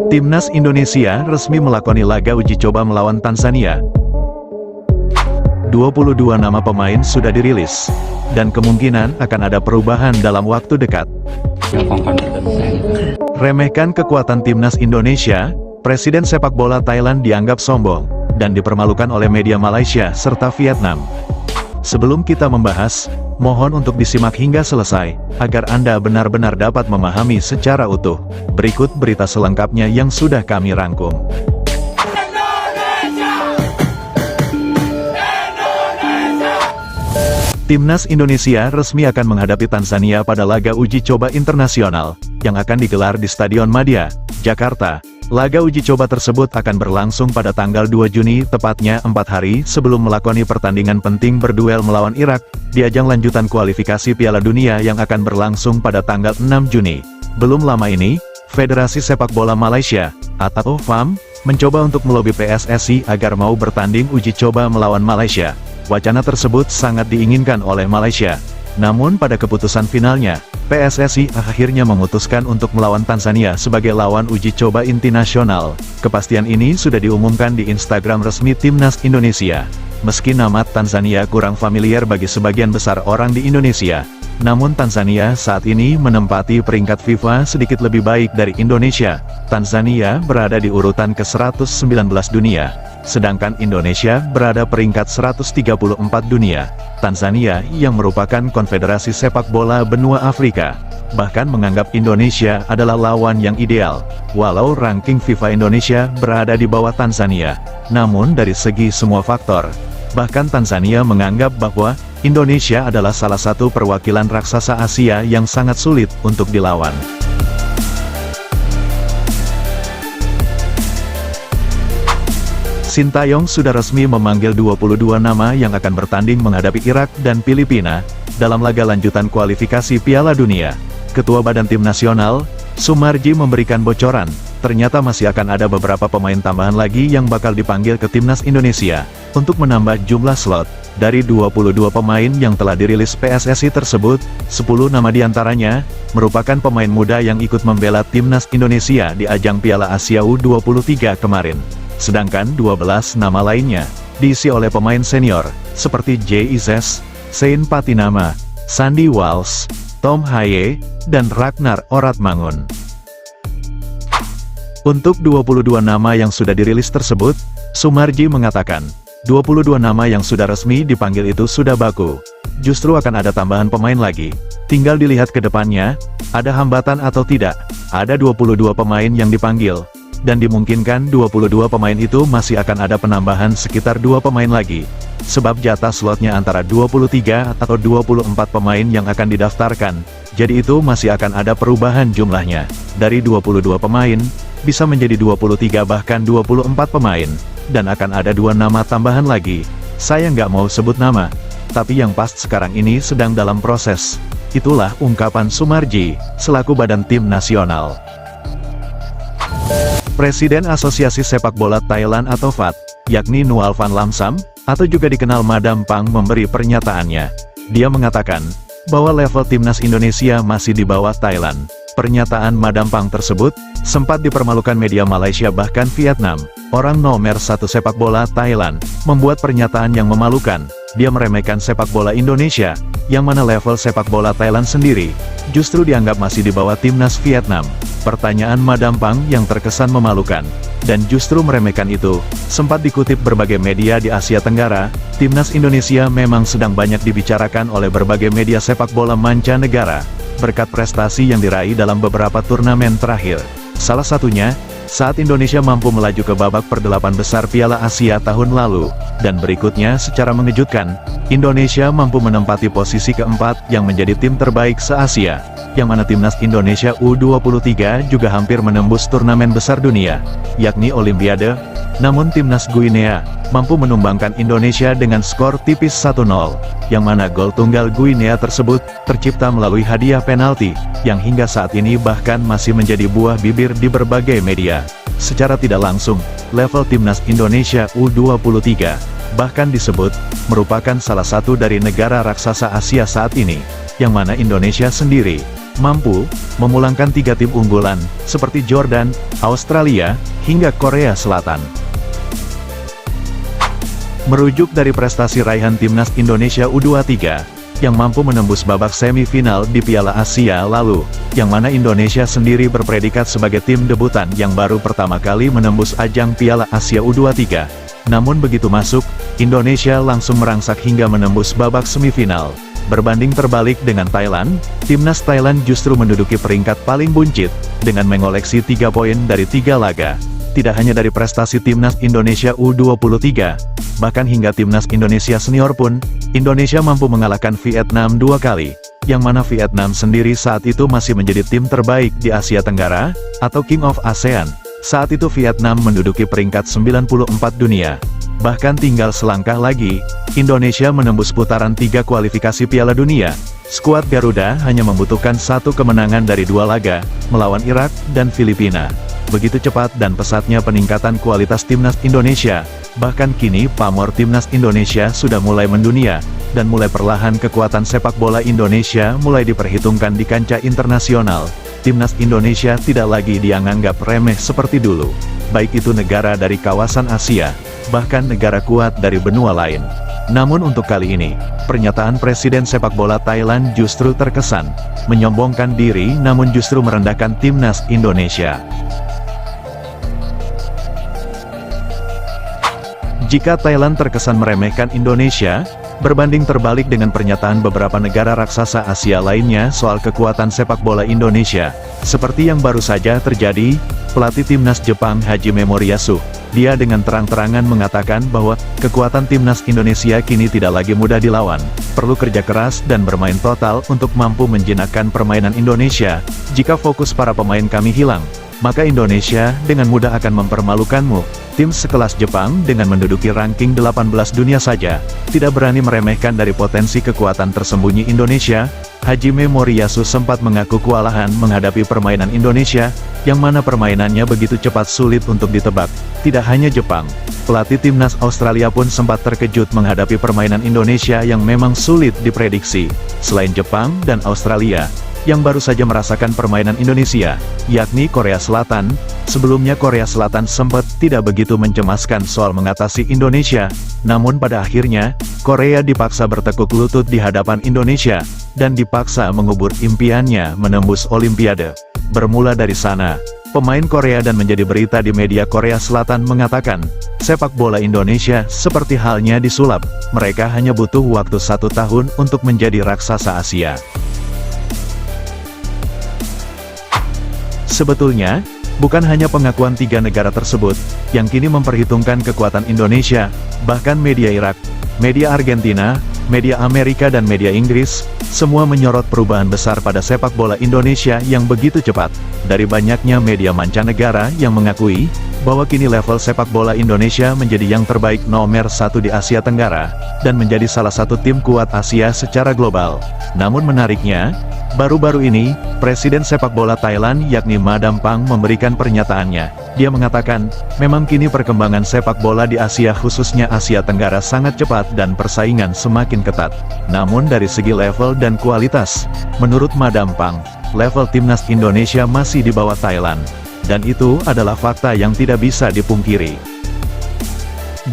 Timnas Indonesia resmi melakoni laga uji coba melawan Tanzania. 22 nama pemain sudah dirilis, dan kemungkinan akan ada perubahan dalam waktu dekat. Remehkan kekuatan Timnas Indonesia, Presiden sepak bola Thailand dianggap sombong, dan dipermalukan oleh media Malaysia serta Vietnam. Sebelum kita membahas, mohon untuk disimak hingga selesai, agar Anda benar-benar dapat memahami secara utuh. Berikut berita selengkapnya yang sudah kami rangkum. Timnas Indonesia resmi akan menghadapi Tanzania pada laga uji coba internasional, yang akan digelar di Stadion Madia, Jakarta. Laga uji coba tersebut akan berlangsung pada tanggal 2 Juni, tepatnya 4 hari sebelum melakoni pertandingan penting berduel melawan Irak, di ajang lanjutan kualifikasi Piala Dunia yang akan berlangsung pada tanggal 6 Juni. Belum lama ini, Federasi Sepak Bola Malaysia, atau FAM, mencoba untuk melobi PSSI agar mau bertanding uji coba melawan Malaysia. Wacana tersebut sangat diinginkan oleh Malaysia. Namun pada keputusan finalnya, PSSI akhirnya memutuskan untuk melawan Tanzania sebagai lawan uji coba inti nasional. Kepastian ini sudah diumumkan di Instagram resmi Timnas Indonesia. Meski nama Tanzania kurang familiar bagi sebagian besar orang di Indonesia, namun Tanzania saat ini menempati peringkat FIFA sedikit lebih baik dari Indonesia. Tanzania berada di urutan ke-119 dunia, sedangkan Indonesia berada peringkat 134 dunia. Tanzania, yang merupakan konfederasi sepak bola benua Afrika, bahkan menganggap Indonesia adalah lawan yang ideal. Walau ranking FIFA Indonesia berada di bawah Tanzania, namun dari segi semua faktor, bahkan Tanzania menganggap bahwa Indonesia adalah salah satu perwakilan raksasa Asia yang sangat sulit untuk dilawan. Sintayong sudah resmi memanggil 22 nama yang akan bertanding menghadapi Irak dan Filipina dalam laga lanjutan kualifikasi Piala Dunia. Ketua Badan Tim Nasional, Sumarji, memberikan bocoran, ternyata masih akan ada beberapa pemain tambahan lagi yang bakal dipanggil ke Timnas Indonesia untuk menambah jumlah slot. Dari 22 pemain yang telah dirilis PSSI tersebut, 10 nama diantaranya merupakan pemain muda yang ikut membela Timnas Indonesia di ajang Piala Asia U23 kemarin. Sedangkan 12 nama lainnya diisi oleh pemain senior, seperti J.I.Z., Sein Patinama, Sandy Walsh, Tom Haye, dan Ragnar Oratmangun. Untuk 22 nama yang sudah dirilis tersebut, Sumarji mengatakan, 22 nama yang sudah resmi dipanggil itu sudah baku. Justru akan ada tambahan pemain lagi. Tinggal dilihat ke depannya, ada hambatan atau tidak. Ada 22 pemain yang dipanggil, dan dimungkinkan 22 pemain itu masih akan ada penambahan sekitar 2 pemain lagi. Sebab jatah slotnya antara 23 atau 24 pemain yang akan didaftarkan, jadi itu masih akan ada perubahan jumlahnya. Dari 22 pemain, bisa menjadi 23 bahkan 24 pemain, dan akan ada 2 nama tambahan lagi. Saya nggak mau sebut nama, tapi yang pas sekarang ini sedang dalam proses. Itulah ungkapan Sumarji, selaku Badan Tim Nasional. Presiden Asosiasi Sepak Bola Thailand atau FAT, yakni Nual Van Lamsam, atau juga dikenal Madam Pang, memberi pernyataannya. Dia mengatakan bahwa level Timnas Indonesia masih di bawah Thailand. Pernyataan Madam Pang tersebut sempat dipermalukan media Malaysia bahkan Vietnam. Orang nomor 1 sepak bola Thailand membuat pernyataan yang memalukan. Dia meremehkan sepak bola Indonesia, yang mana level sepak bola Thailand sendiri justru dianggap masih di bawah Timnas Vietnam. Pertanyaan Madam Pang yang terkesan memalukan, dan justru meremehkan itu, sempat dikutip berbagai media di Asia Tenggara. Timnas Indonesia memang sedang banyak dibicarakan oleh berbagai media sepak bola mancanegara, berkat prestasi yang diraih dalam beberapa turnamen terakhir. Salah satunya, saat Indonesia mampu melaju ke babak per-8 besar Piala Asia tahun lalu, dan berikutnya secara mengejutkan, Indonesia mampu menempati posisi keempat yang menjadi tim terbaik se-Asia, yang mana Timnas Indonesia U23 juga hampir menembus turnamen besar dunia, yakni Olimpiade. Namun Timnas Guinea mampu menumbangkan Indonesia dengan skor tipis 1-0, yang mana gol tunggal Guinea tersebut tercipta melalui hadiah penalti, yang hingga saat ini bahkan masih menjadi buah bibir di berbagai media. Secara tidak langsung, level Timnas Indonesia U23 bahkan disebut merupakan salah satu dari negara raksasa Asia saat ini, yang mana Indonesia sendiri mampu memulangkan 3 tim unggulan, seperti Jordan, Australia, hingga Korea Selatan. Merujuk dari prestasi raihan timnas Indonesia U23, yang mampu menembus babak semifinal di Piala Asia lalu, yang mana Indonesia sendiri berpredikat sebagai tim debutan yang baru pertama kali menembus ajang Piala Asia U23. Namun begitu masuk, Indonesia langsung merangsak hingga menembus babak semifinal. Berbanding terbalik dengan Thailand, timnas Thailand justru menduduki peringkat paling buncit, dengan mengoleksi 3 poin dari 3 laga. Tidak hanya dari prestasi timnas Indonesia U23, bahkan hingga timnas Indonesia senior pun, Indonesia mampu mengalahkan Vietnam 2 kali, yang mana Vietnam sendiri saat itu masih menjadi tim terbaik di Asia Tenggara, atau King of ASEAN. Saat itu Vietnam menduduki peringkat 94 dunia. Bahkan tinggal selangkah lagi, Indonesia menembus putaran 3 kualifikasi Piala Dunia. Skuad Garuda hanya membutuhkan 1 kemenangan dari 2 laga, melawan Irak dan Filipina. Begitu cepat dan pesatnya peningkatan kualitas timnas Indonesia, bahkan kini pamor timnas Indonesia sudah mulai mendunia, dan mulai perlahan kekuatan sepak bola Indonesia mulai diperhitungkan di kancah internasional. Timnas Indonesia tidak lagi dianggap remeh seperti dulu, baik itu negara dari kawasan Asia, bahkan negara kuat dari benua lain. Namun untuk kali ini, pernyataan Presiden sepak bola Thailand justru terkesan menyombongkan diri namun justru merendahkan timnas Indonesia. Jika Thailand terkesan meremehkan Indonesia, berbanding terbalik dengan pernyataan beberapa negara raksasa Asia lainnya soal kekuatan sepak bola Indonesia, seperti yang baru saja terjadi, pelatih timnas Jepang Hajime Moriyasu, dia dengan terang-terangan mengatakan bahwa kekuatan timnas Indonesia kini tidak lagi mudah dilawan, perlu kerja keras dan bermain total untuk mampu menjinakkan permainan Indonesia. Jika fokus para pemain kami hilang, maka Indonesia dengan mudah akan mempermalukanmu. Tim sekelas Jepang dengan menduduki ranking 18 dunia saja, tidak berani meremehkan dari potensi kekuatan tersembunyi Indonesia. Hajime Moriyasu sempat mengaku kewalahan menghadapi permainan Indonesia, yang mana permainannya begitu cepat sulit untuk ditebak. Tidak hanya Jepang, pelatih timnas Australia pun sempat terkejut menghadapi permainan Indonesia yang memang sulit diprediksi. Selain Jepang dan Australia, yang baru saja merasakan permainan Indonesia, yakni Korea Selatan. Sebelumnya Korea Selatan sempat tidak begitu mencemaskan soal mengatasi Indonesia, namun pada akhirnya, Korea dipaksa bertekuk lutut di hadapan Indonesia, dan dipaksa mengubur impiannya menembus Olimpiade. Bermula dari sana, pemain Korea dan menjadi berita di media Korea Selatan mengatakan, sepak bola Indonesia seperti halnya disulap, mereka hanya butuh waktu 1 tahun untuk menjadi raksasa Asia. Sebetulnya, bukan hanya pengakuan 3 negara tersebut, yang kini memperhitungkan kekuatan Indonesia, bahkan media Irak, media Argentina, media Amerika dan media Inggris, semua menyorot perubahan besar pada sepak bola Indonesia yang begitu cepat. Dari banyaknya media mancanegara yang mengakui, bahwa kini level sepak bola Indonesia menjadi yang terbaik nomor 1 di Asia Tenggara, dan menjadi salah satu tim kuat Asia secara global. Namun menariknya, baru-baru ini, Presiden sepak bola Thailand yakni Madam Pang memberikan pernyataannya. Dia mengatakan, memang kini perkembangan sepak bola di Asia khususnya Asia Tenggara sangat cepat dan persaingan semakin ketat. Namun dari segi level dan kualitas, menurut Madam Pang, level timnas Indonesia masih di bawah Thailand. Dan itu adalah fakta yang tidak bisa dipungkiri.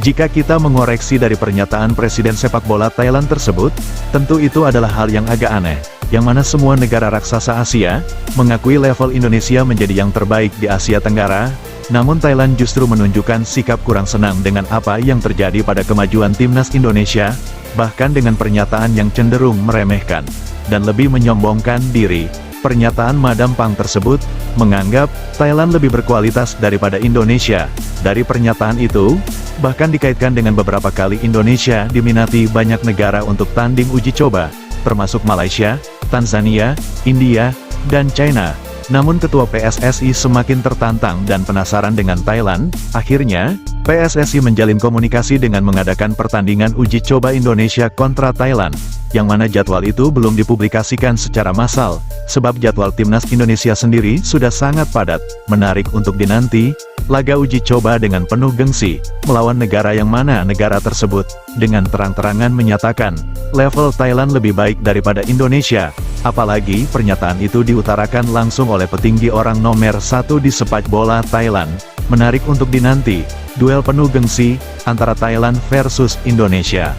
Jika kita mengoreksi dari pernyataan Presiden sepak bola Thailand tersebut, tentu itu adalah hal yang agak aneh, yang mana semua negara raksasa Asia mengakui level Indonesia menjadi yang terbaik di Asia Tenggara, namun Thailand justru menunjukkan sikap kurang senang dengan apa yang terjadi pada kemajuan timnas Indonesia, bahkan dengan pernyataan yang cenderung meremehkan dan lebih menyombongkan diri. Pernyataan Madam Pang tersebut menganggap Thailand lebih berkualitas daripada Indonesia. Dari pernyataan itu, bahkan dikaitkan dengan beberapa kali Indonesia diminati banyak negara untuk tanding uji coba, termasuk Malaysia, Tanzania, India, dan China. Namun ketua PSSI semakin tertantang dan penasaran dengan Thailand. Akhirnya, PSSI menjalin komunikasi dengan mengadakan pertandingan uji coba Indonesia kontra Thailand, yang mana jadwal itu belum dipublikasikan secara massal, sebab jadwal timnas Indonesia sendiri sudah sangat padat. Menarik untuk dinanti, Laga uji coba dengan penuh gengsi, melawan negara yang mana negara tersebut, dengan terang-terangan menyatakan, level Thailand lebih baik daripada Indonesia, apalagi pernyataan itu diutarakan langsung oleh petinggi orang nomor 1 di sepak bola Thailand. Menarik untuk dinanti, duel penuh gengsi, antara Thailand versus Indonesia.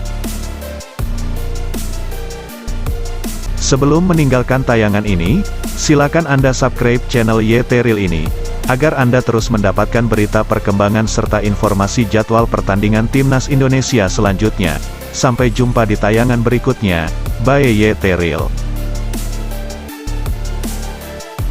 Sebelum meninggalkan tayangan ini, silakan Anda subscribe channel YT Real ini, agar Anda terus mendapatkan berita perkembangan serta informasi jadwal pertandingan Timnas Indonesia selanjutnya. Sampai jumpa di tayangan berikutnya, bye YT Real.